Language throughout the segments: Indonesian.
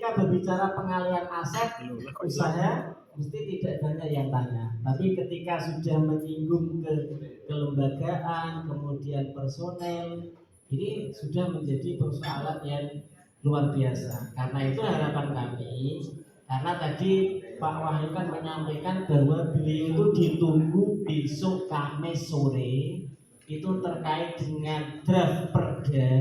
ketika berbicara pengalihan aset usaha mesti tidak banyak yang tanya, tapi ketika sudah menyinggung ke kelembagaan, kemudian personel, ini sudah menjadi persoalan yang luar biasa. Karena itu harapan kami, karena tadi Pak Wahyu kan menyampaikan bahwa beliau itu ditunggu besok Kamis sore itu terkait dengan draft perda,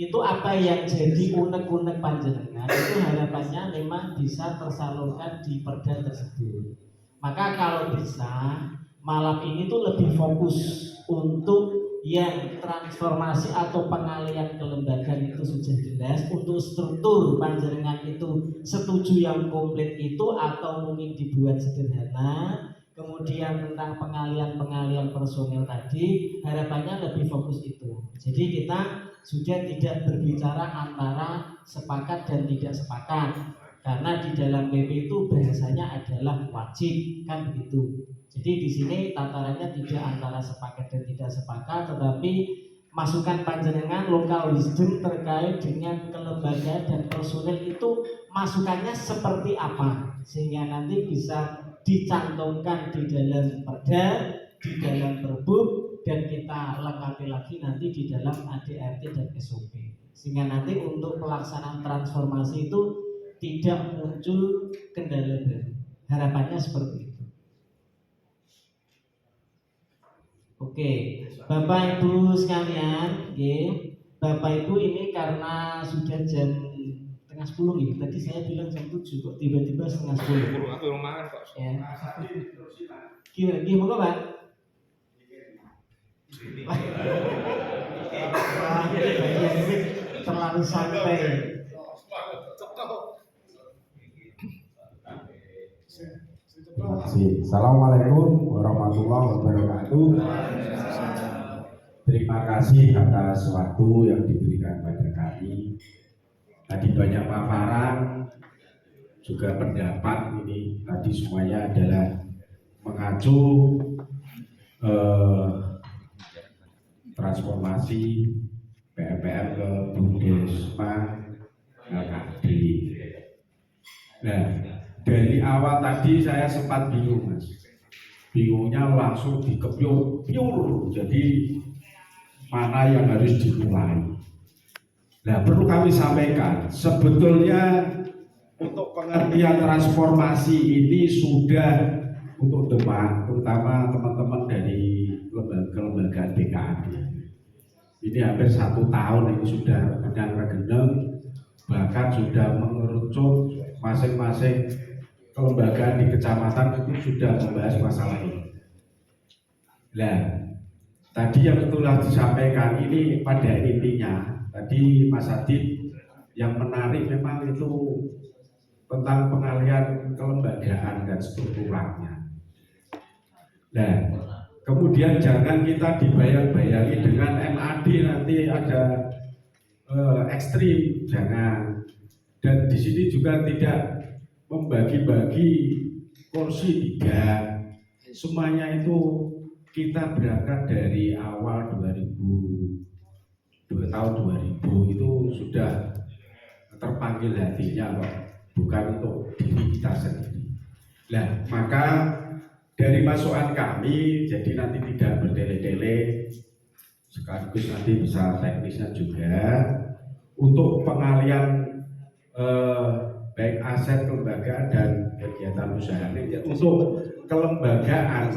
itu apa yang jadi unek-unek panjenengan, itu harapannya memang bisa tersalurkan di perda tersebut. Maka kalau bisa malam ini tuh lebih fokus untuk yang transformasi atau pengalihan kelembagaan itu sudah jelas, untuk struktur panjenengan itu setuju yang komplit itu atau mungkin dibuat sederhana. Kemudian tentang pengalihan personil tadi harapannya lebih fokus itu. Jadi kita sudah tidak berbicara antara sepakat dan tidak sepakat, karena di dalam PP itu bahasanya adalah wajib, kan begitu. Jadi di sini tatarannya tidak antara sepakat dan tidak sepakat, tetapi masukan panjenengan lokal wisdom terkait dengan kelembagaan dan personil itu masukannya seperti apa, sehingga nanti bisa dicantumkan di dalam perda, di dalam perbuk, dan kita lengkapi lagi nanti di dalam ADRT dan SOP, sehingga nanti untuk pelaksanaan transformasi itu tidak muncul kendala baru. Harapannya seperti itu. Oke, Bapak Ibu sekalian, Bapak Ibu ini karena sudah jam 9:30 nih. Tadi saya bilang jam 7 kok tiba-tiba 9:30. Aku rumahan kok. Ya. Gimana Pak? Wah, ini bagian ini terlalu santai. Terima kasih. Assalamualaikum warahmatullahi wabarakatuh. Terima kasih atas waktu yang diberikan pada kami. Tadi banyak paparan, juga pendapat ini tadi semuanya adalah mengacu transformasi PMPM ke Bumdesma LKD. Nah, dari awal tadi saya sempat bingung, Mas. Bingungnya langsung dikepiur, jadi mana yang harus dimulai. Nah, perlu kami sampaikan, sebetulnya untuk pengertian transformasi ini sudah untuk Demak, terutama teman-teman dari kelembagaan BKAD. Ini hampir 1 tahun ini sudah regenang, bahkan sudah mengerucut masing-masing kelembagaan di kecamatan itu sudah membahas masalah ini. Nah, tadi yang telah disampaikan ini pada intinya, tadi Mas Adit yang menarik memang itu tentang pengalihan kelembagaan dan strukturalnya. Nah, kemudian jangan kita dibayang-bayangi dengan MAD nanti ada ekstrim, jangan. Dan di sini juga tidak membagi-bagi kursi, tidak. Semuanya itu kita berangkat dari awal 2000 itu sudah terpanggil hatinya kok, bukan untuk diri kita sendiri. Nah, maka dari masukan kami, jadi nanti tidak berdele-dele, sekaligus nanti bisa teknisnya juga untuk pengalian baik aset kelembagaan dan kegiatan usaha ini. Untuk kelembagaan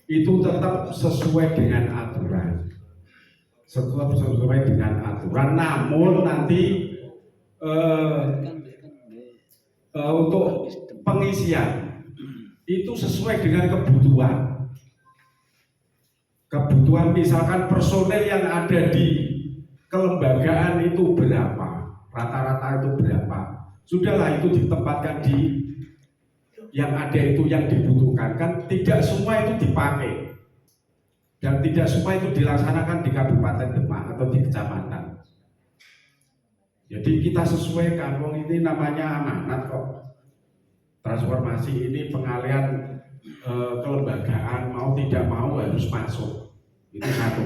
itu tetap sesuai dengan aturan, namun nanti untuk pengisian itu sesuai dengan kebutuhan, misalkan personel yang ada di kelembagaan itu berapa, rata-rata itu berapa, sudahlah itu ditempatkan di yang ada itu yang dibutuhkan. Kan tidak semua itu dipakai dan tidak semua itu dilaksanakan di Kabupaten Demak atau di kecamatan. Jadi kita sesuaikan, ini namanya amanat kok. Transformasi ini pengalihan kelembagaan, mau tidak mau harus masuk. Itu satu.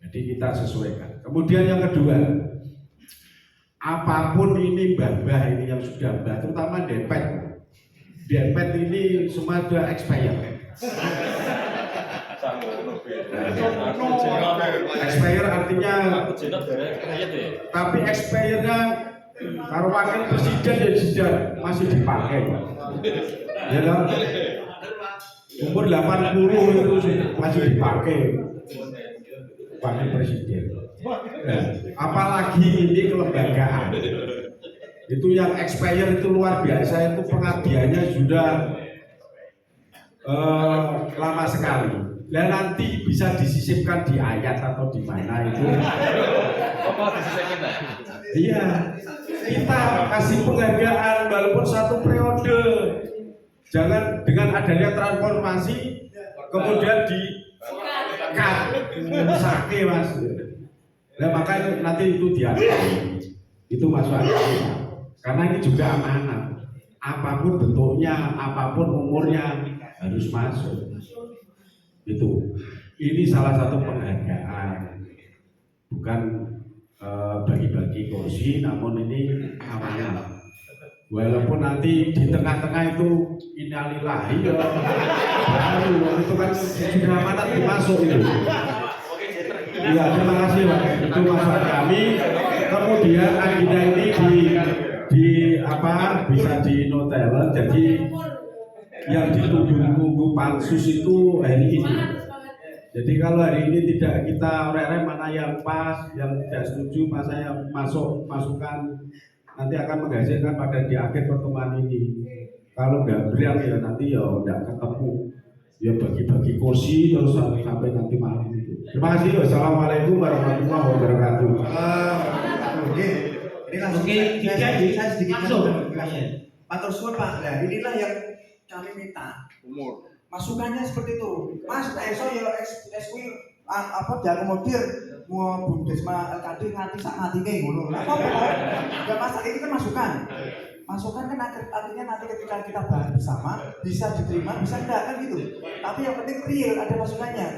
Jadi kita sesuaikan. Kemudian yang kedua, apapun ini mbah-mbah ini yang sudah mbah, terutama dempet ini semua sudah expire. Expire artinya, tapi expire-nya kalau wakil presiden ya sudah masih dipakai, ya kan? Umur 80 itu masih dipakai wakil presiden. Nah, apalagi ini kelembagaan itu yang expire itu luar biasa, itu pengabdiannya sudah lama sekali. Dan nanti bisa disisipkan di ayat atau di mana itu. Iya, kita kasih penghargaan walaupun satu periode. Jangan dengan adanya transformasi kemudian di cut, sakit mas. Nah makanya nanti itu diatur, itu masuk akal. Karena ini juga amanah. Apapun bentuknya, apapun umurnya harus masuk. Itu. Ini salah satu penghargaan. Bukan bagi-bagi kursi, namun ini amanah. Walaupun nanti di tengah-tengah itu innalillahi ya baru itu kan sudah amanat dimasuk itu. Ya terima kasih Pak. Itu masukan kami. Kemudian agenda ini di apa bisa dinotel. Jadi yang ditunggu-tunggu pansus itu hari ini. Jadi kalau hari ini tidak kita rem mana yang pas, yang tidak setuju, masa yang masukan nanti akan menghasilkan pada di akhir pertemuan ini. Kalau nggak beriang ya nanti ya nggak ketemu. Ya bagi-bagi kursi terus sampai nanti malam itu. Terima kasih. Wassalamualaikum warahmatullahi wabarakatuh. Oke, ini langsung saya sedikit matur suwun Pak. Nah, inilah yang kami minta. Masukannya seperti itu. Mas, iso ya SW apa diakomodir mau Bundesma LKD nganti sak matine ngono. Lah apa? Enggak masalah, ini kan masukan. Masukan kan artinya nanti ketika kita bahas bersama bisa diterima, bisa enggak kan gitu. Tapi yang penting real ada masukannya.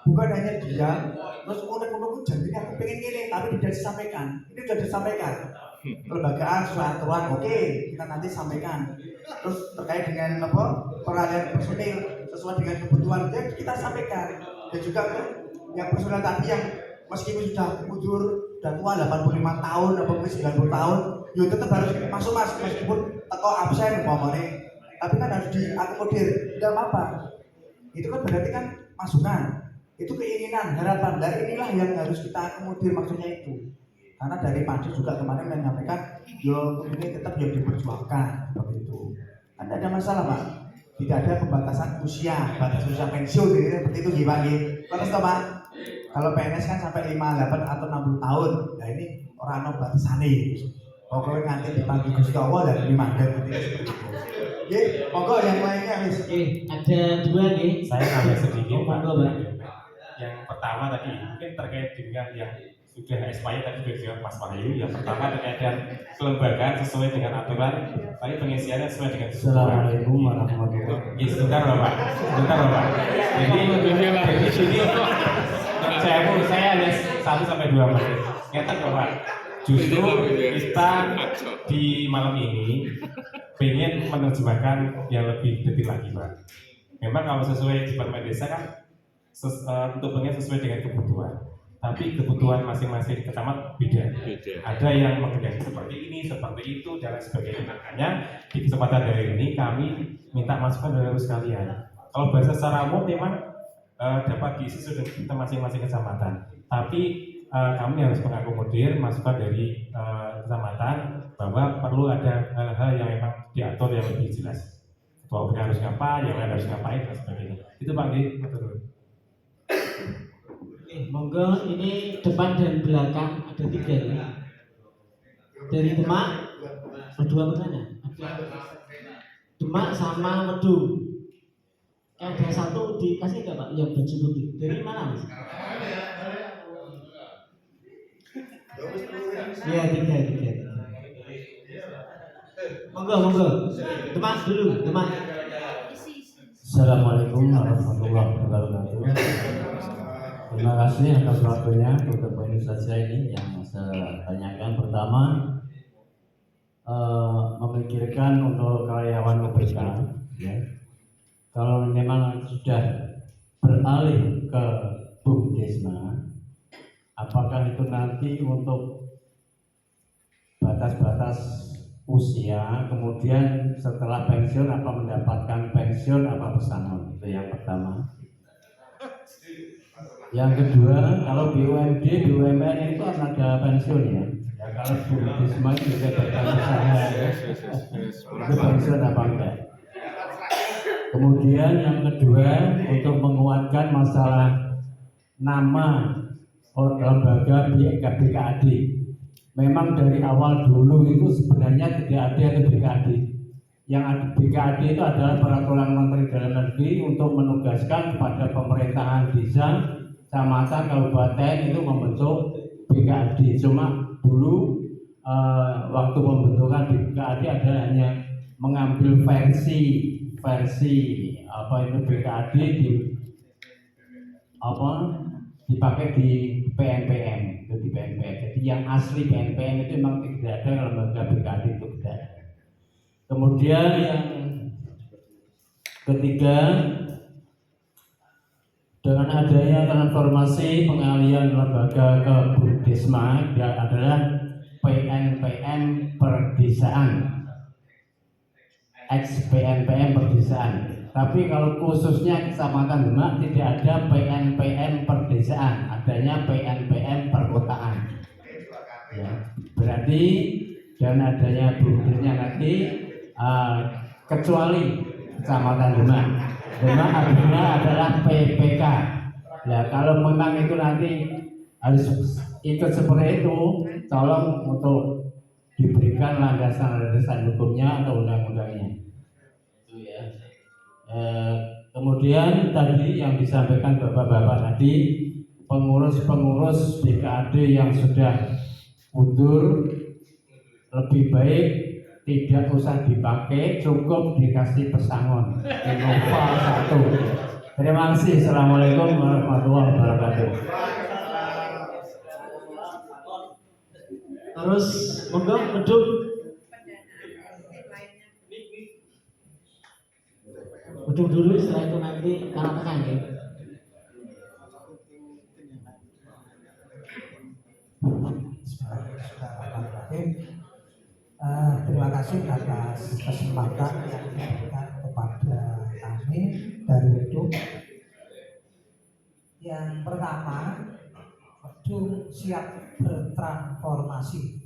Bukan hanya dia terus unek-unek janji aku pengen gini tapi tidak disampaikan. Ini sudah disampaikan. Kelembagaan sesuai aturan, oke, kita nanti sampaikan. Terus terkait dengan apa peralihan personil sesuai dengan kebutuhan kita sampaikan. Dan juga yang personil tadi yang meskipun sudah mundur dan tua 85 tahun atau 90 tahun, ya tetap harus masuk mas meskipun teko absen umpamanya. Tapi kan harus diakomodir, tidak apa-apa. Itu kan berarti kan masukan. Itu keinginan, harapan. Dan inilah yang harus kita akomodir maksudnya itu. Karena dari Pansus juga kemarin menyampaikan, yo ini tetap yang diperjuangkan seperti itu. Kan tidak ada masalah Pak. Tidak ada pembatasan usia, batas usia pensiun seperti itu gimana? Terus Pak, kalau PNS kan sampai 58 atau 60 tahun. Nah ini orang no batasannya. Pokoknya nanti dipanggil Gusti Allah dan dimandang seperti itu. Oke, monggo yang lainnya wis. Ada dua nih. Saya nambah sedikit Pak. Pak. Yang pertama tadi mungkin terkait dengan yang sudah expired tadi sudah dijawab Mas Wahyu. Yang pertama terkait dengan kelembagaan sesuai dengan aturan, tapi pengisiannya sesuai dengan Assalamualaikum warahmatullahi wabarakatuh. Ya, sebentar Bapak. Jadi di sini saya hanya 1-2 menit. Ngerti Bapak. Justru kita di malam ini pengen menerjemahkan yang lebih detail lagi Pak. Memang kalau sesuai Departemen Desa kan untuk pengen sesuai dengan kebutuhan. Tapi kebutuhan masing-masing kecamatan beda. Ada yang mengendaki seperti ini, seperti itu, dan lain sebagainya. Makanya di kesempatan hari ini kami minta masukan dari sekalian. Kalau bahasa secara umum memang dapat diisi sudah kita masing-masing kecamatan. Tapi kami harus mengakomodir masukan dari kecamatan bahwa perlu ada hal-hal yang memang diatur yang lebih jelas. Ketua harus ngapa, yang lain harus ngapain, dan sebagainya. Itu Pak Di, betul. Monggo ini depan dan belakang ada 3 ya. Dari Demak berdua bertanya. Demak sama Wedung. Ada satu dikasih nggak Pak yang baju putih? Dari mana Mas? Ya 3. Monggo. Demak dulu, Demak. Assalamualaikum warahmatullahi wabarakatuh. Terima kasih atas waktunya untuk poin saja ini yang saya tanyakan. Pertama, memikirkan untuk karyawan UPK, ya. Kalau memang sudah beralih ke BUMDesma, apakah itu nanti untuk batas-batas usia, kemudian setelah pensiun apa mendapatkan pensiun apa pesangon? Itu yang pertama. Yang kedua, kalau BUMD, BUMN itu kan ada pensiun ya. Ya kalau BUMDesma itu juga bertanggung jawab ya. Itu pensiun apa enggak? Kemudian yang kedua, untuk menguatkan masalah nama lembaga BKAD. Memang dari awal dulu itu sebenarnya tidak ada BKAD. Yang ada BKAD itu adalah peraturan Menteri Dalam Negeri untuk menugaskan kepada pemerintahan desa, kecamatan, kabupaten itu membentuk BKAD. Cuma dulu waktu pembentukan BKAD adalah hanya mengambil versi apa itu BKAD dipakai di PNPM, itu di PNPM. Jadi yang asli PNPM itu memang tidak ada, lembaga BKAD itu tidak ada. Kemudian yang ketiga, dengan adanya transformasi pengalihan lembaga ke BUMDesma adalah PNPM perdesaan, ex-PNPM perdesaan. Tapi kalau khususnya Kecamatan Demak tidak ada PNPM perdesaan, adanya PNPM perkotaan. Ya, berarti dengan adanya BUMDesnya nanti kecuali Kecamatan Demak. Demak artinya adalah PPK. Ya, kalau memang itu nanti harus ikut seperti itu, tolong untuk diberikan landasan hukumnya atau undang-undangnya. Itu ya. Kemudian tadi yang disampaikan bapak-bapak tadi, pengurus-pengurus BKAD yang sudah mundur lebih baik tidak usah dipakai, cukup dikasih pesangon Innova 1. Terima kasih. Assalamualaikum warahmatullahi wabarakatuh. Terus monggo meduk. Meduk dulu, setelah itu nanti katakan ya. Terima kasih atas kesempatan yang diberikan kepada kami dari Wedung. Yang pertama, Wedung siap bertransformasi.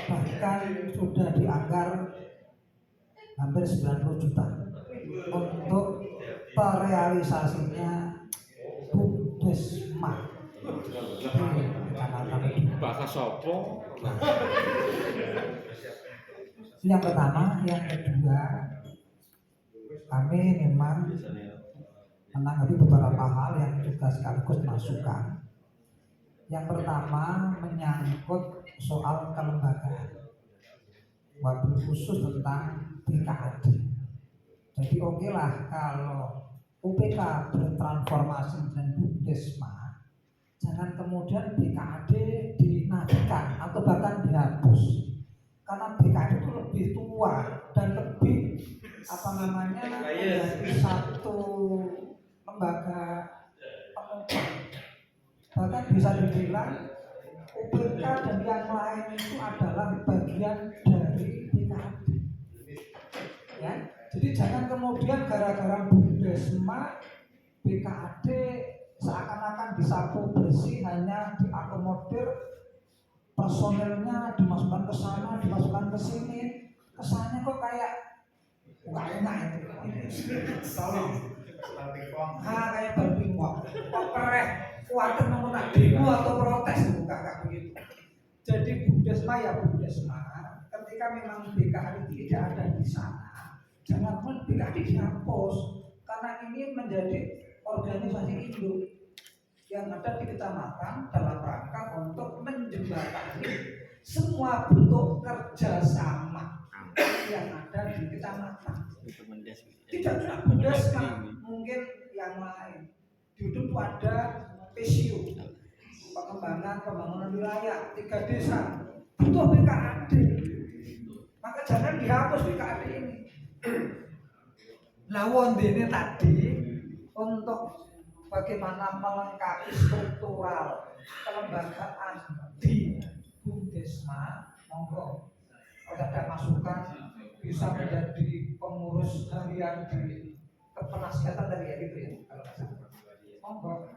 Bahkan sudah dianggar hampir 90 juta untuk terrealisasinya BUMDesma. Bahasa sopo. Yang pertama, yang kedua, kami memang menanggapi beberapa hal yang juga sekaligus masukan. Yang pertama menyangkut soal kelembagaan, wabil khusus tentang BKAD. Jadi oke lah kalau UPK bertransformasi dengan BUMDesma, jangan kemudian BKAD dinafikan atau bahkan dihapus, karena BKAD itu lebih tua dan lebih menjadi satu lembaga penopang. Bahkan bisa dibilang UPK dan yang lain itu adalah bagian dari BKAD. Ya, jadi jangan kemudian gara-gara BUMDesma BKAD seakan-akan disapu bersih, hanya diakomodir, personelnya dimasukkan ke sana, dimasukkan ke sini, kesannya kok kayak nggak enak itu. Tolong, kayak berpingpong, kok keren, kuatir mau tak demo atau protes, bukan kayak begitu. Jadi BUMDesma ya BUMDesma, ketika memang BKAD tidak ada di sana, jangan pun BKAD dihapus, karena ini menjadi organisasi induk yang ada di kecamatan dalam rangka untuk menjembatani semua bentuk kerjasama yang ada di kecamatan. Tidak cuma BUMDesma, mungkin yang lain. Di itu ada PSIU, pengembangan pembangunan wilayah 3 desa, butuh BKAD. Maka jangan dihapus BKAD ini. Nah, wondene tadi untuk bagaimana melengkapi struktural kelembagaan di Bumdesma, monggo kalau ada masukan bisa menjadi pengurus harian di kepenasiatan tadi ya gitu ya kalau nggak salah. Monggo.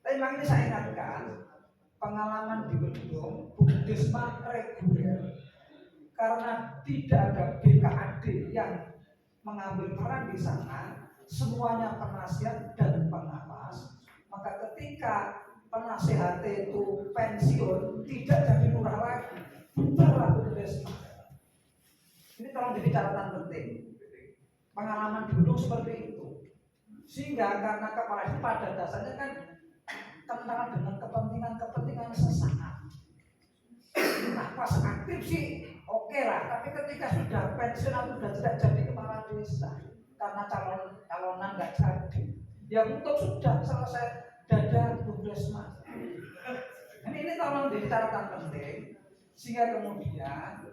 Tapi memang ini saya ingatkan pengalaman di Bedung Bumdesma reguler karena tidak ada BKAD yang mengambil peran di sana, semuanya penasihat dan pengawas. Maka ketika penasehat itu pensiun, tidak jadi lurah lagi, bubarlah Bumdesma. Ini tolong jadi catatan penting. Pengalaman dulu seperti itu. Sehingga karena kepala itu pada dasarnya kan tentang dengan kepentingan sesaat. Nah, pas aktif sih oke lah, tapi ketika sudah pensiun atau sudah tidak jadi kepala desa karena calonan nggak jadi, ya untuk sudah selesai dada Bumdesma. Ini tolong jadi catatan penting sehingga kemudian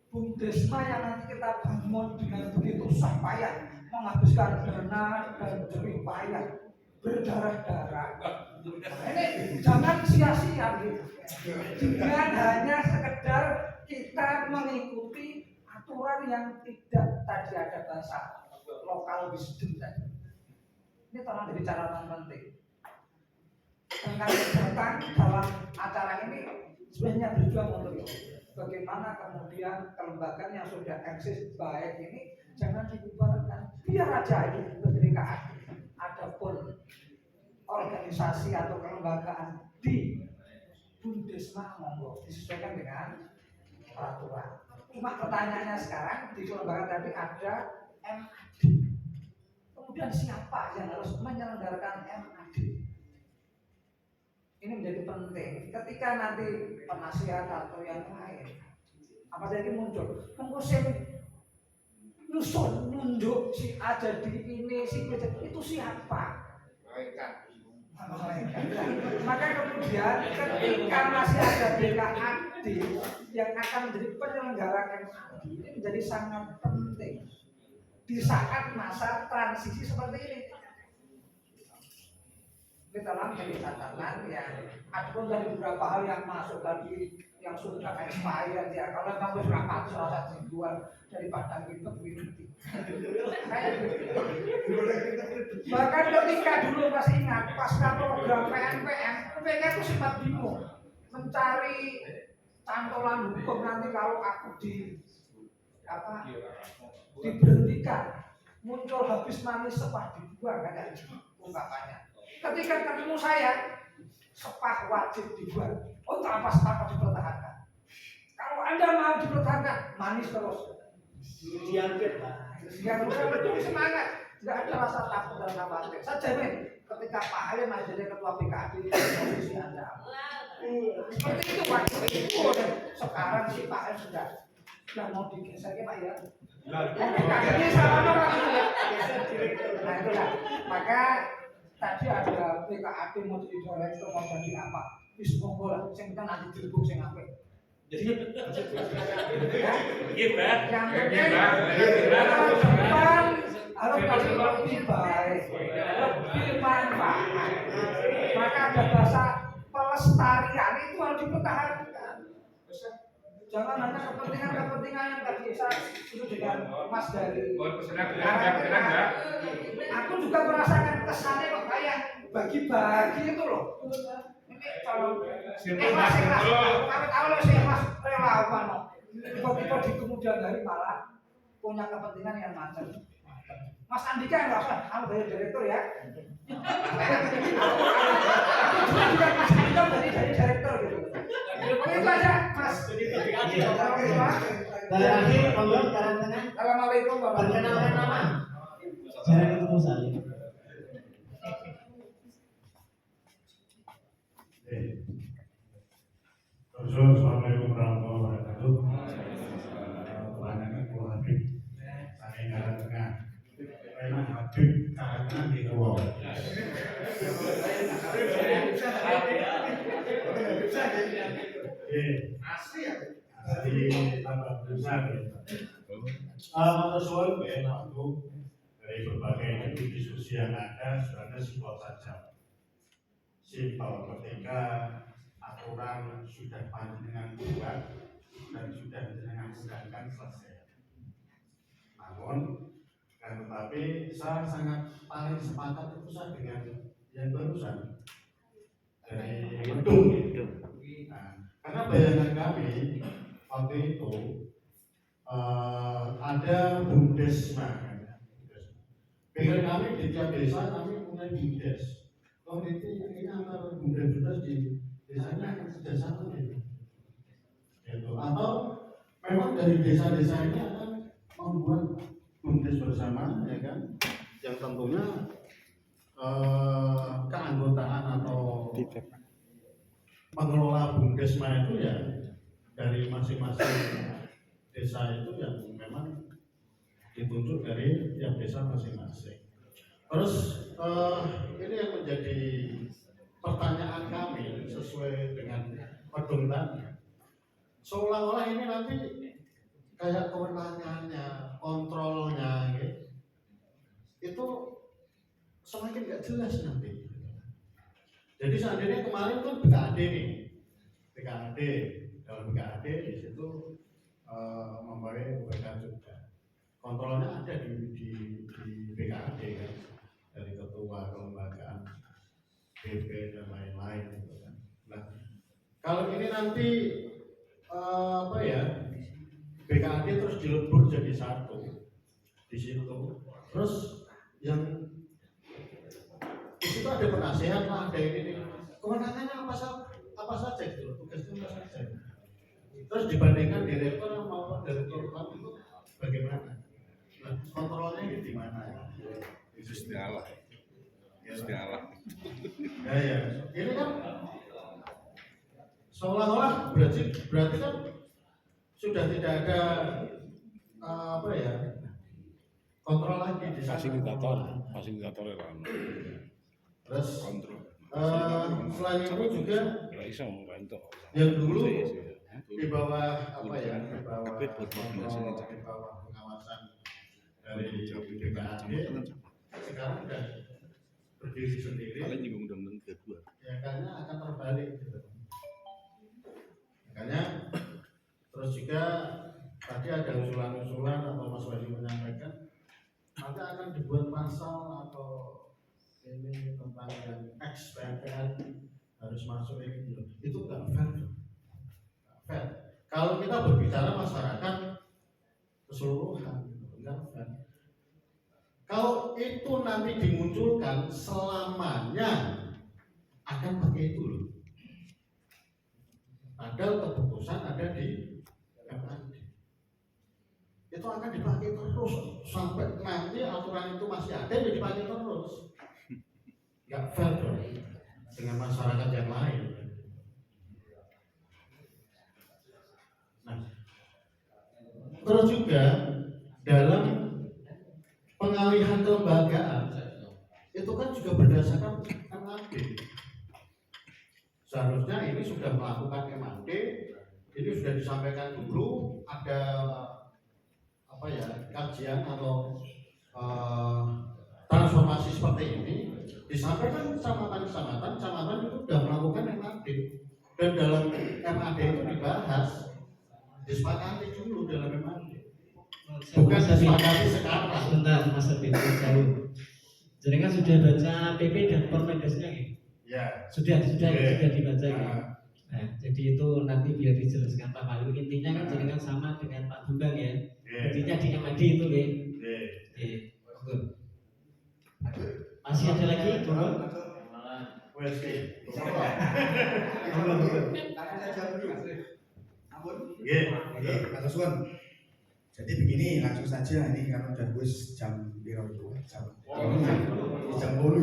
Bumdesma yang nanti kita bangun dengan begitu susah payah menghabiskan dana dan jerih payah berdarah-darah. Ini jangan sia-sia gitu. Dengan hanya sekedar kita mengikuti aturan yang tidak tadi ada bahasa lokal wisdom tadi. Ini tolong jadi catatan penting. Dan kami datang dalam acara ini sebenarnya berjuang untuk itu. Bagaimana kemudian kelembagaan yang sudah eksis baik ini jangan dibubarkan. Biar aja ini BKAD. Adapun organisasi atau kelembagaan di Bumdesma monggo disesuaikan dengan peraturan. Cuma pertanyaannya sekarang di kelembagaan tadi ada MAD. Kemudian siapa yang harus menyelenggarakan MAD? Ini menjadi penting. Ketika nanti penasihat atau yang lain, apa jadi muncul? Pengusin nyusun nunjuk si A jadi ini si B itu siapa? Maka kemudian ketika masih ada BKAD yang akan menjadi penyelenggara MAD ini menjadi sangat penting di saat masa transisi seperti ini. Kita dalam jadi catatan ya, adapun dari beberapa hal yang masuk tadi yang sudah expired ya, kalau kamu sudah patut salah satu dijual daripada kita begini. Bahkan ketika dulu masih ingat pasca program PNPM, PNPM itu sempat bingung mencari cantolan hukum nanti kalau aku diberhentikan, muncul habis manis sepah dibuang kan ungkapannya. Ketika ketemu saya, sepah wajib dibuang. Oh, tanpa sepah dipertahankan. Kalau Anda mau dipertahankan, manis terus. Diambil, yang betul semangat, nggak ada rasa takut dan khawatir. Saya jamin, ketika Pak Halim masih jadi ketua BKAD, posisi Anda. Seperti itu waktu itu. Sekarang si Pak Halim sudah mau digeser Pak ya. Ini sama orang itu. Nah itulah. Maka tadi ada BKAD mau jadi direktur mau jadi apa? Wis monggo lah, sing penting nanti dirbuk sing apik. Jadi yang penting harus kasih lebih baik, lebih manfaat. Maka ada bahasa pelestarian itu harus dipertahankan. Jangan hanya kepentingan yang tadi saya setuju dengan Mas dari. Aku juga merasakan kesannya kok kayak bagi-bagi itu loh. Ini kalau ikhlas, kalau si ikhlas relawan, tiba-tiba di kemudian hari malah punya kepentingan yang macam. Mas Andika yang nggak usah, kamu dari direktur ya. Aku juga Mas Andika dari direktur gitu. Itu aja Mas. Terakhir, Allah sekarang tengah. Assalamualaikum warahmatullahi Perkenalkan nama. Jarang ketemu saya. Assalamualaikum warahmatullahi wabarakatuh. Pandangan Pulau Habib, saya nggak tengah. Memang Habib karena di luar. Jadi tambah besar ya. Matur suwun ya, waktu dari berbagai diskusi yang ada sebenarnya simpel saja. Simpel ketika aturan sudah panjenengan buat dan sudah jenengan undangkan selesai. Namun, tetapi saya sangat paling sepakat itu saya dengan yang barusan dari gedung. Nah, karena bayangan kami waktu itu ada bumdesma. Pikiran kami di tiap desa kami punya bumdes. Oh ini antar bumdes di desanya akan kerjasama gitu. Atau memang dari desa-desa ini akan membuat bumdes bersama, ya kan? Yang tentunya keanggotaan atau pengelola bumdesma itu ya dari masing-masing desa itu yang memang ditunjuk dari tiap desa masing-masing. Terus ini yang menjadi pertanyaan kami sesuai dengan pedomannya. Seolah-olah ini nanti kayak kewenangannya, kontrolnya, gitu. Itu semakin nggak jelas nanti. Jadi seandainya kemarin kan BKAD nih, BKAD dalam BKAD di situ membawa UPK juga. Kontrolnya ada di BKAD kan, dari ketua kelembagaan, BP dan lain-lain. Gitu kan. Nah, kalau ini nanti BKAD terus dilebur jadi satu di situ. Terus yang di situ ada penasehat lah, ada ini. Kewenangannya apa saja gitu, tugasnya apa saja. Terus dibandingkan direktur maupun direktur utama itu bagaimana? Nah, kontrolnya di mana? Itu istilah. Istilah. Ya. Ini kan seolah-olah berarti kan sudah tidak ada kontrol lagi di sana. Fasilitator kan. Terus kontrol. Selain itu juga yang dulu di bawah pengawasan dari BKAD sekarang sudah berdiri sendiri. Ya karena akan terbalik gitu. Makanya terus juga tadi ada usulan-usulan atau Mas Wadi menyampaikan nanti akan dibuat pasal atau ini tentang yang XPPN harus masuk ini itu nggak fair. Kalau kita berbicara masyarakat keseluruhan nggak fair. Kalau itu nanti dimunculkan selamanya akan pakai itu loh. Padahal keputusan ada di MAD. Itu akan dipakai terus sampai nanti aturan itu masih ada ya dipakai terus. Nggak fair dong dengan masyarakat yang lain. Nah, terus juga dalam pengalihan kelembagaan itu kan juga berdasarkan MAD. Seharusnya ini sudah melakukan MAD, ini sudah disampaikan dulu ada kajian atau transformasi seperti ini disampaikan kecamatan itu sudah melakukan MAD dan dalam MAD itu dibahas disepakati dulu dalam MAD bukan disepakati sekarang. Sebentar Mas Abid, jadi kan sudah baca PP dan Permendesnya ya? Sudah dibaca ya. Nah, jadi itu nanti biar dijelaskan Pak Bayu. Intinya kan jenengan sama dengan Pak Bambang ya. Intinya di MAD itu ya. Masih ada lagi? Jadi begini langsung saja ini karena udah wis jam berapa itu jam 10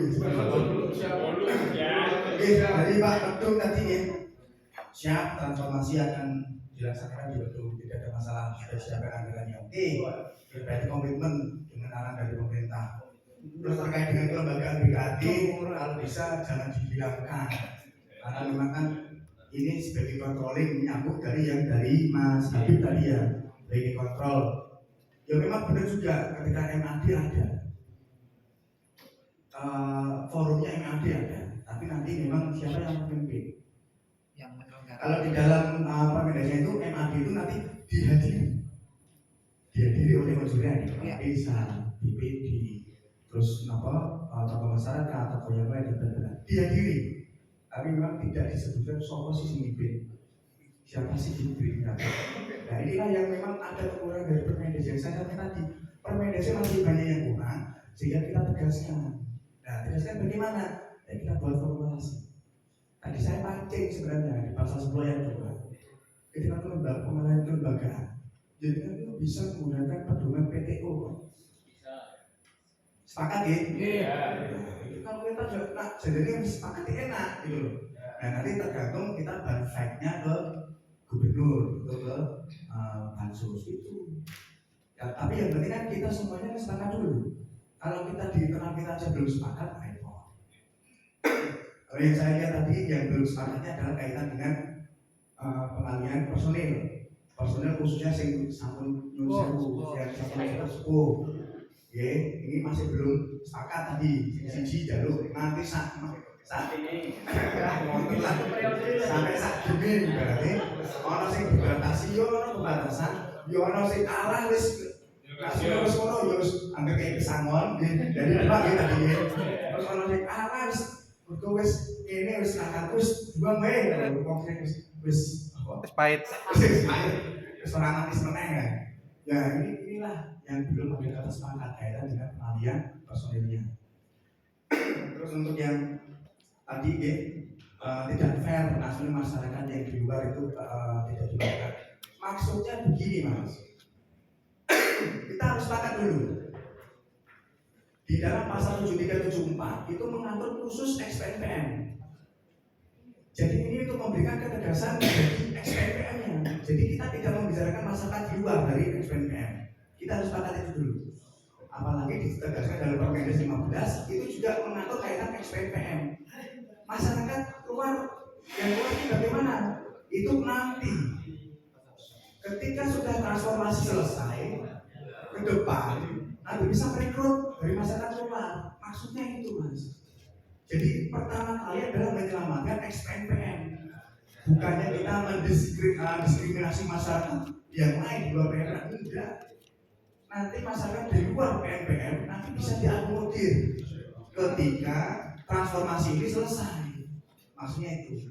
ya. Dari Pak Ketum tadi ya siap transformasi akan dilaksanakan di betul tidak ada masalah sudah siapkan anggarannya. Oke, berarti komitmen dengan arahan dari pemerintah. Terus terkait dengan kelembagaan BKAD kalau bisa jangan dihilangkan karena memang kan ini sebagai controlling nyambung dari Mas Habib tadi ya, sebagai kontrol. Ya memang benar juga ketika MAD ada, forumnya MAD ada, tapi nanti memang siapa yang memimpin? Yang menyelenggarakan. Kalau di dalam permendasnya itu MAD itu nanti dihadiri oleh konsulen, desa, BPD, terus tokoh masyarakat, tokoh yang lain dan dihadiri. Tapi memang tidak disebutkan siapa sih pemimpin, siapa sih pemimpin. Nah inilah yang memang ada kekurangan dari Permendes yang saya katakan tadi. Permendesnya masih banyak yang kurang, sehingga kita tegaskan. Nah tegaskan bagaimana? Ya kita buat formulasi. Tadi saya pancing sebenarnya di pasal 10 ayat 2. Ketika pengalaman kelembagaan, jadi kan itu bisa menggunakan pedoman PTO. Sepakat ya? Iya. Kalau kita jadinya sepakat enak gitu loh. Nah nanti tergantung kita ban fight-nya ke gubernur, ke pansus itu. Ya, tapi yang penting kan kita semuanya sepakat dulu. Kalau kita di internal kita aja belum sepakat, repot. Kalau yang saya lihat tadi yang belum sepakatnya adalah kaitan dengan pengalihan personil khususnya yang sampun nyusul, yang sampun sepuh. Ini masih belum sepakat tadi, siji jalur nanti saat ini sampai saat ini berarti orang sing dibatasi yo ono pembatasan, yo ono sing kalah wis kasih wis ono yo wis anggere kayak pesangon dari Pak kita tadi. Terus ono sing kalah wis ini wis angkat wis buang wae wong sing wis pahit. Wis ora manis meneh kan. Ya inilah yang belum ada kata sepakat kaitan dengan pengalihan personilnya. Terus untuk yang tadi tidak fair nasional masyarakat yang di luar itu tidak dilakukan. Maksudnya begini mas, kita harus sepakat dulu. Di dalam pasal 7374 itu mengatur khusus XPNPM. Jadi ini untuk memberikan ketegasan bagi XPNPM-nya. Jadi kita tidak membicarakan masyarakat di luar dari XPNPM. Kita harus sepakat itu dulu. Apalagi ditegaskan dalam Permendes 15 itu juga mengatur kaitan XPNPM. Masyarakat luar yang luar ini bagaimana? Itu nanti ketika sudah transformasi selesai ke depan nanti bisa merekrut dari masyarakat luar. Maksudnya itu mas. Jadi pertama kali adalah menyelamatkan XPNPM. Bukannya kita mendiskriminasi masyarakat yang lain di luar PNPM, enggak. Nanti masyarakat di luar PNPM nanti bisa diakomodir ketika transformasi ini selesai. Maksudnya itu.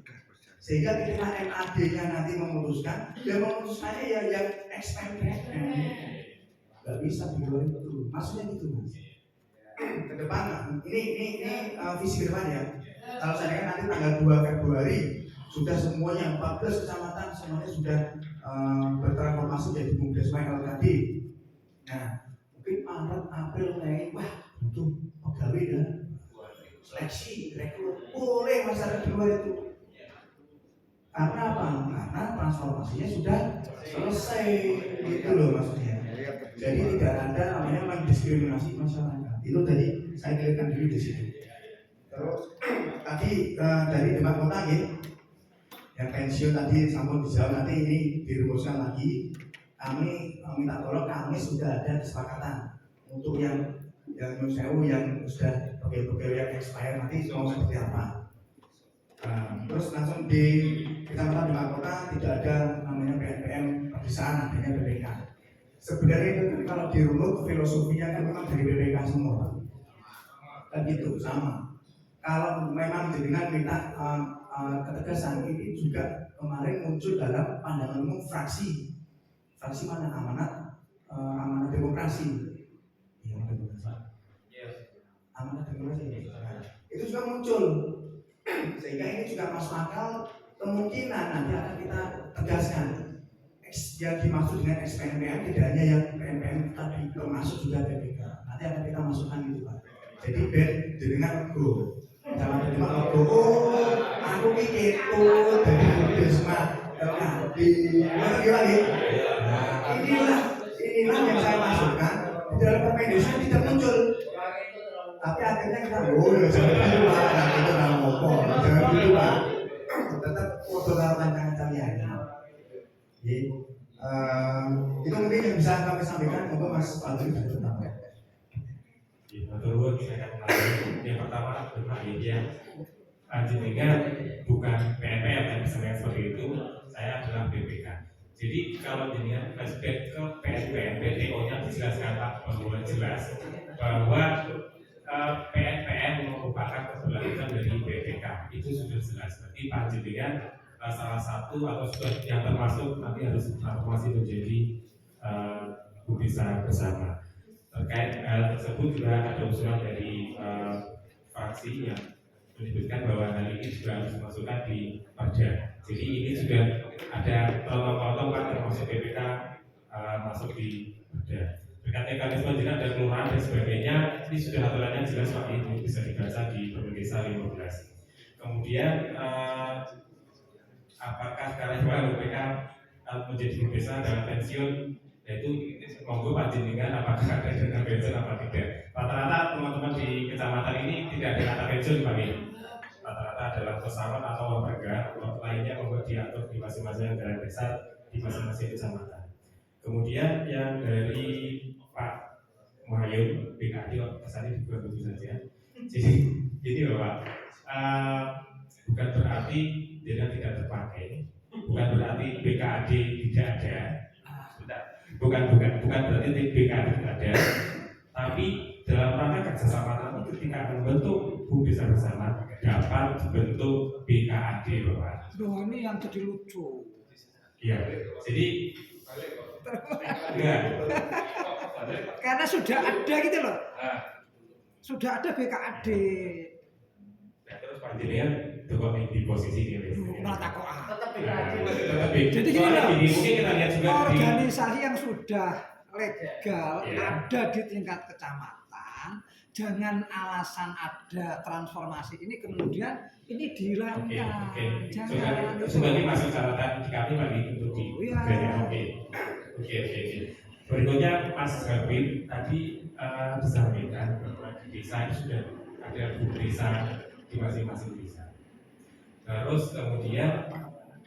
Sehingga ketika MAD-nya nanti memutuskan, dia memutuskannya ya yang XPNPM. Gak bisa di luar itu. Maksudnya gitu mas. Ke depan ini visi ke depan ya. Kalau saya kan nanti tanggal 2 Februari sudah semuanya 14 kecamatan semuanya sudah bertransformasi menjadi Bumdesma LKD. Nah, mungkin Maret, April, Mei, wah butuh pegawai dan seleksi, rekrut boleh masyarakat di luar itu. Karena apa? Karena transformasinya sudah selesai, gitu loh maksudnya. Jadi tidak ada namanya mendiskriminasi masyarakat. Itu tadi saya kirakan dulu di situ. Terus tadi dari Demak Kota yang pensiun tadi sampun dijawab, nanti ini dirumuskan lagi. Kami minta tolong, kami sudah ada kesepakatan untuk yang sewu yang sudah pegawai yang expired nanti mau seperti apa. Terus langsung di Kecamatan Demak Kota tidak ada namanya PNPM pedesaan, adanya BPK. Sebenarnya itu kan kalau dirunut filosofinya kan memang dari BPK semua, kan gitu sama. Kalau memang jenengan minta ketegasan ini juga kemarin muncul dalam pandangan umum fraksi mana amanat demokrasi, amanat demokrasi. Itu juga muncul, sehingga ini juga masuk akal. Kemungkinan nanti akan kita tegaskan yang dimaksud dengan XPNPM tidak hanya yang PNPM tadi, termasuk juga BPK. Nanti akan kita masukkan itu pak. Jadi ben jenengan go, jangan terima go. Aku pikir tuh dari Bumdesma LKD, ngerti lagi? Inilah yang saya maksudkan. Di dalam Permendesan tidak muncul. Tapi akhirnya kita jangan gitu pak, itu nggak ngomong, jangan gitu pak. tetap foto rancangan kalian. Jadi, itu mungkin yang bisa kami sampaikan untuk Mas Fadli dari pertama. Menurut saya yang pertama tentang media jenengan bukan PNPM yang misalnya seperti itu, saya adalah BPK. Jadi kalau jenengan flashback ke PNPM, PTO-nya dijelaskan Pak bahwa jelas bahwa PNPM merupakan keberlanjutan dari BPK, itu sudah jelas. Berarti Pak jenengan salah satu atau sudah yang termasuk nanti harus transformasi menjadi Bubesa bersama. Terkait hal tersebut juga ada usulan dari fraksi yang menyebutkan bahwa hal ini juga harus dimasukkan di Perda. Jadi ini sudah ada potong-potong Pak termasuk BPK masuk di Perda. Berkat mekanisme jenah ada kelurahan dan sebagainya, ini sudah aturannya jelas Pak, itu bisa dibaca di Permen Desa 15. Kemudian apakah sekarang BPK menjadi Bubesa dalam pensiun? Yaitu monggo Pak jenengan apakah ada dana pensiun apa tidak. Rata-rata teman-teman di kecamatan ini tidak ada kata pensiun Pak. Rata-rata adalah pesawat atau uang harga, lainnya monggo diatur di masing-masing anggaran desa di masing-masing kecamatan. Kemudian yang dari Pak Muhayyun BKD kesannya juga begitu saja. Jadi ini Bapak, bukan berarti dana tidak terpakai, bukan berarti BKD tidak ada. Bukan berarti BKD tidak ada, tapi dalam rangka kerjasama nanti ketika membentuk Bubesa bersama dapat dibentuk BKAD Bapak. Loh, ini yang jadi lucu. Iya, jadi enggak. Karena sudah ada gitu loh. Sudah ada BKAD. Nah, terus Pak jenengan coba di posisi ini. Mata kok Tetap BKAD. Jadi gini loh, mungkin kita lihat juga organisasi yang sudah legal ada di tingkat kecamatan, jangan alasan ada transformasi ini kemudian ini dihilangkan. Jangan. Sebagai masuk catatan di kami lagi untuk di. Oke. Berikutnya Mas Garbin tadi disampaikan bahwa di desa ini sudah ada Bubesa di masing-masing desa. Terus kemudian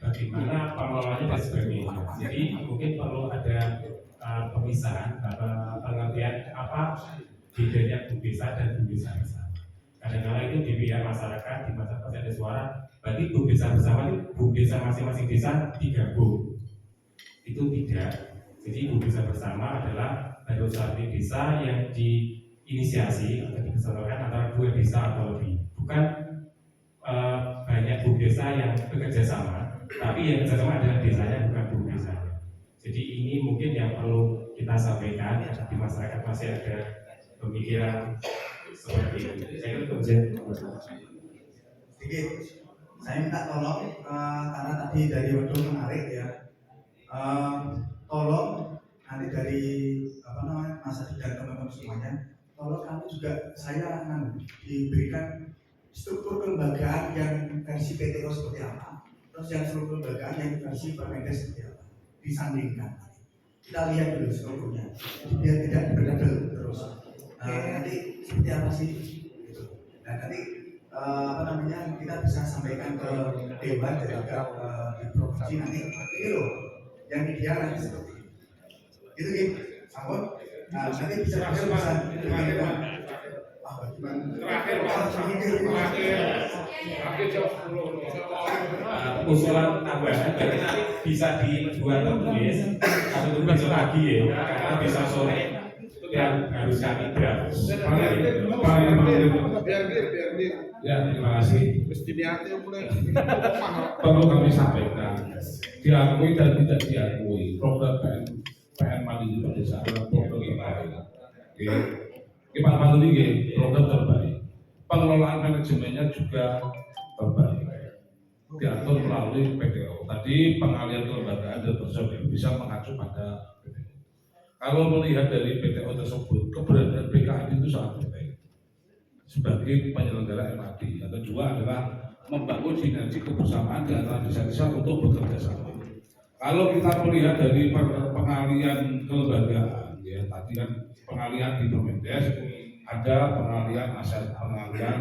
bagaimana pengelolaannya dan sebagainya. Jadi mungkin perlu ada pemisahan atau pengertian apa bedanya Bubesa dan Bubesa bersama. Kadang-kadang itu di pihak masyarakat di masyarakat ada suara, berarti Bubesa bersama itu Bubesa masing-masing desa digabung. Itu tidak. Jadi Bubesa bersama adalah baru satu desa yang diinisiasi atau dikeseluruhan antara dua desa atau lebih. Bukan banyak Bubesa yang bekerja sama, tapi yang bekerja sama adalah desanya bukan Bubesa. Jadi ini mungkin yang perlu kita sampaikan di masyarakat masih ada pemikiran seperti itu. Saya kira Sedikit, saya minta tolong karena tadi dari Wedung menarik ya. Tolong nanti dari Mas Adi dan teman-teman semuanya, tolong kami juga saya diberikan struktur kelembagaan yang versi PTO seperti apa, terus yang struktur kelembagaan yang versi Permenkes seperti apa, disandingkan. Kita lihat dulu strukturnya, biar tidak berbeda terus. Nanti seperti apa sih? Gitu. Nah nanti kita bisa sampaikan ke Dewan dan juga di provinsi nanti. Ini loh, yang ideal nanti seperti ini. Gitu gitu, Sampun. Nah nanti bisa usulan tambahan berarti nanti bisa dibuat tertulis atau tulis lagi ya, karena bisa sore yang harus kami draft. Ya, terima kasih. Mesti diatur mulai. Perlu kami sampaikan, diakui dan tidak diakui program PN Mandiri Pedesaan adalah program terbaik. Oke, Pak Mandiri program terbaik. Pengelolaan manajemennya juga terbaik. Diatur melalui PTO. Tadi pengalian kelembagaan dan personil bisa mengacu pada PTO. Kalau melihat dari PTO tersebut, keberadaan BKAD itu sangat penting sebagai penyelenggara MAD. Yang kedua adalah membangun sinergi kebersamaan di antara desa-desa untuk bekerja sama. Kalau kita melihat dari pengalian kelembagaan, ya tadi kan pengalian di Permendes, ada pengalian aset, pengalian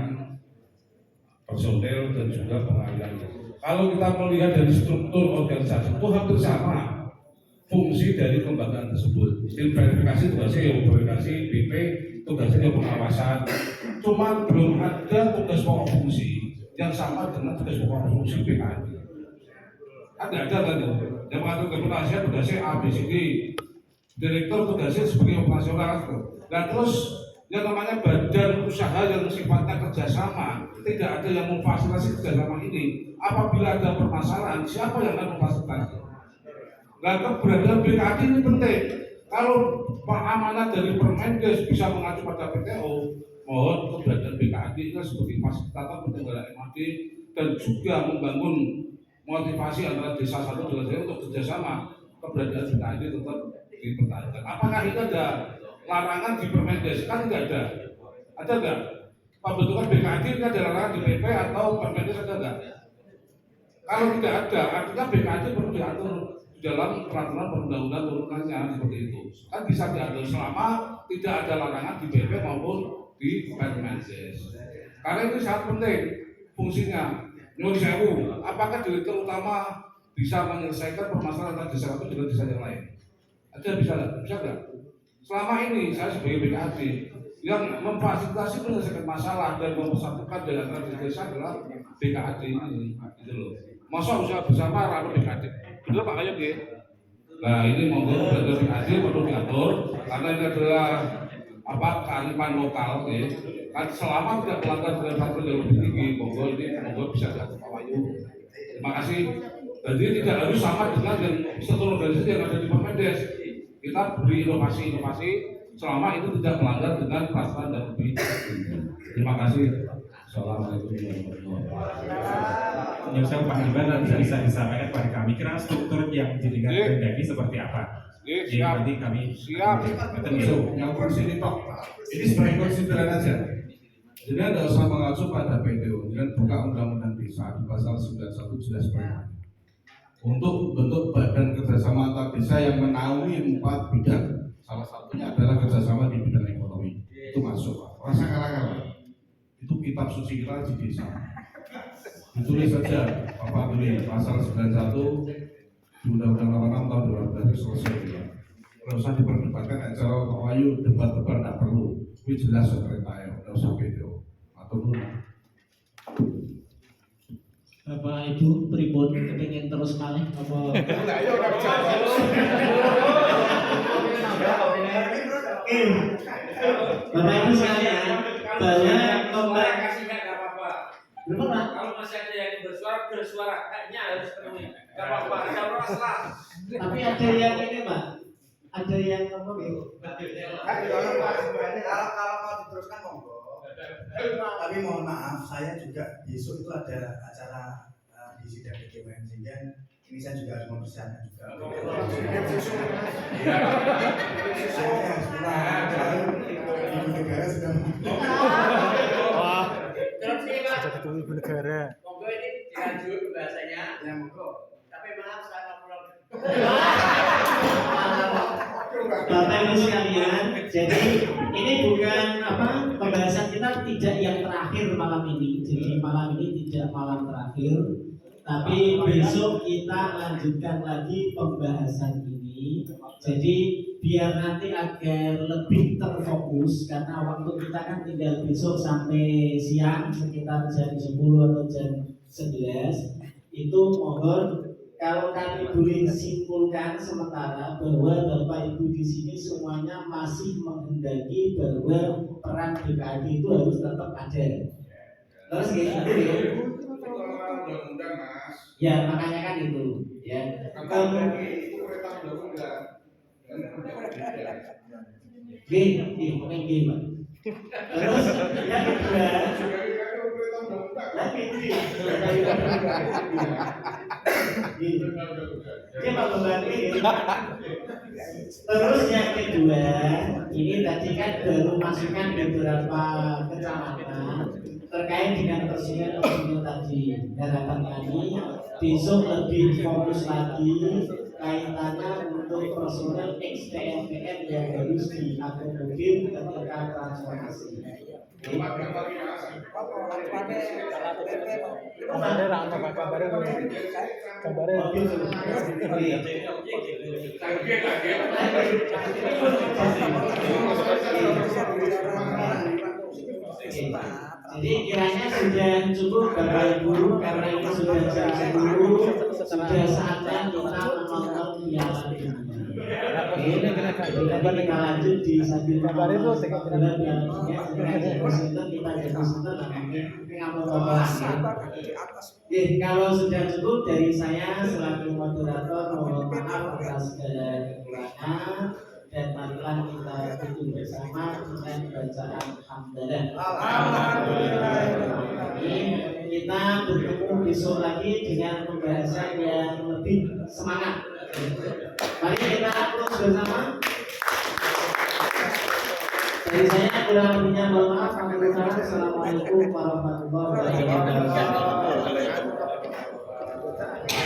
personel dan juga pengalian Kalau kita melihat dari struktur organisasi itu hampir sama fungsi dari kelembagaan tersebut. Sistem verifikasi tugasnya yang verifikasi, BP tugasnya yang pengawasan. Cuma belum ada tugas pokok fungsi yang sama dengan tugas pokok fungsi BKAD. Ada kan ya? Yang mengatur penasihat tugasnya A, B, C, D. Direktur tugasnya sebagai operasional. Dan terus yang namanya badan usaha yang sifatnya kerjasama, tidak ada yang memfasilitasi kerjasama ini. Apabila ada permasalahan, siapa yang akan memfasilitasi? Nah, keberadaan BKAD ini penting. Kalau amanat dari Permendes bisa mengacu pada PTO, mohon keberadaan BKAD itu sebagai fasilitator penyelenggaraan MAD dan juga membangun motivasi antara desa satu dengan desa untuk kerjasama. Keberadaan BKAD tetap dipertahankan. Apakah itu ada larangan di Permendes? Kan tidak ada. Ada nggak? Pembentukan BKAD ini ada larangan di PP atau Permendes ada nggak? Kalau tidak ada, artinya BKAD perlu diatur di dalam peraturan perundang-undangan turunannya seperti itu. Kan bisa diatur selama tidak ada larangan di PP maupun di Permendes. Karena ini sangat penting fungsinya. Nyuwun sewu, apakah direktur utama bisa menyelesaikan permasalahan tadi satu dengan desa yang lain? Ada bisa nggak? Bisa nggak? Selama ini saya sebagai BKAD yang memfasilitasi menyelesaikan masalah dan mempersatukan dengan antara desa adalah BKAD ini, gitu loh. Masa usaha bersama rame BKAD? Betul Pak Kayu ya? Nah ini monggo dari BKAD perlu diatur karena ini adalah kearifan lokal ya. Kan selama tidak melanggar dengan peraturan yang lebih tinggi, monggo bisa diatur Pak Wahyu. Terima kasih. Jadi tidak harus sama dengan yang struktur organisasi yang ada di Permendes. Kita beri inovasi-inovasi selama itu tidak melanggar dengan peraturan yang lebih tinggi. Terima kasih. Assalamualaikum warahmatullahi wabarakatuh. Yang saya Pak Iban bisa disampaikan kepada kami kira struktur yang dilihat Kemendagri seperti apa? Siap. Nanti kami Siap. Yang kursi ini Pak, ini sebagai konsideran aja. Jadi Anda usah mengacu pada PTO dan buka undang-undang desa di pasal 91 jelas banget. Untuk bentuk badan kerjasama antar desa yang menaungi 4 bidang, salah satunya adalah kerjasama di bidang ekonomi. Itu masuk Pak. Rasa kalah-kalah. Itu kitab suci kita di desa. Ditulis saja Bapak tulis pasal 91 di Undang-Undang 86 tahun 2012 selesai ya. Kalau usah diperdebatkan acara Pak Wahyu debat-debat tidak perlu. Ini jelas pemerintah ya, tidak usah PTO atau dulu. Bapak Ibu pripun kepengin terus malih apa? Bapak Ibu sekalian, bahwa lomba berapa? Kalau masih ada yang bersuara, kayaknya harus penuhi. Gak apa-apa, ada orang lah. Tapi ada yang ini Pak, ada yang apa gitu? Kalau mau diteruskan monggo. Tapi mohon maaf, saya juga besok itu ada acara di sidang DKWN sehingga ini saya juga harus mempersiapkan juga. Ibu negara sudah. Ketemu ibu negara. Monggo ini dilanjut bahasanya. Ya monggo. Tapi maaf saya nggak pulang. Bapak Ibu sekalian, jadi ini bukan pembahasan kita tidak yang terakhir malam ini. Jadi malam ini tidak malam terakhir, tapi besok kita lanjutkan lagi pembahasan ini. Jadi biar nanti agar lebih terfokus karena waktu kita kan tinggal besok sampai siang sekitar jam 10 atau jam 11. Itu mohon kalau kami boleh simpulkan sementara bahwa Bapak Ibu di sini semuanya masih menghendaki bahwa peran BKAD itu harus tetap ada. Terus kayak gitu ya. Undang-undang Mas. Ya makanya kan itu ya. Itu perintah undang-undang. Gini, Pak. Terus yang kedua, lagi ini. Terus yang kedua, ini tadi kan baru masukan beberapa kecamatan terkait dengan persinggahan tadi. Harapan kami besok lebih fokus lagi kaitannya untuk personel XPMPM yang harus diakomodir ketika transformasi. Jadi kiranya sudah cukup Bapak Ibu, karena ini sudah jam 10, sudah saatnya kita menonton Piala Dunia. Oke, kita lanjut di sambil menonton sepak bola Piala Dunia. Kita jadi sunter namanya Oke, kalau sudah cukup dari saya selaku moderator, mohon maaf atas segala kekurangan. Dan marilah kita tutup bersama dengan bacaan hamdalah. Kita bertemu besok lagi dengan pembahasan yang lebih semangat. Mari kita terus bersama. Dari saya kurang lebihnya mohon maaf. Assalamualaikum warahmatullahi wabarakatuh.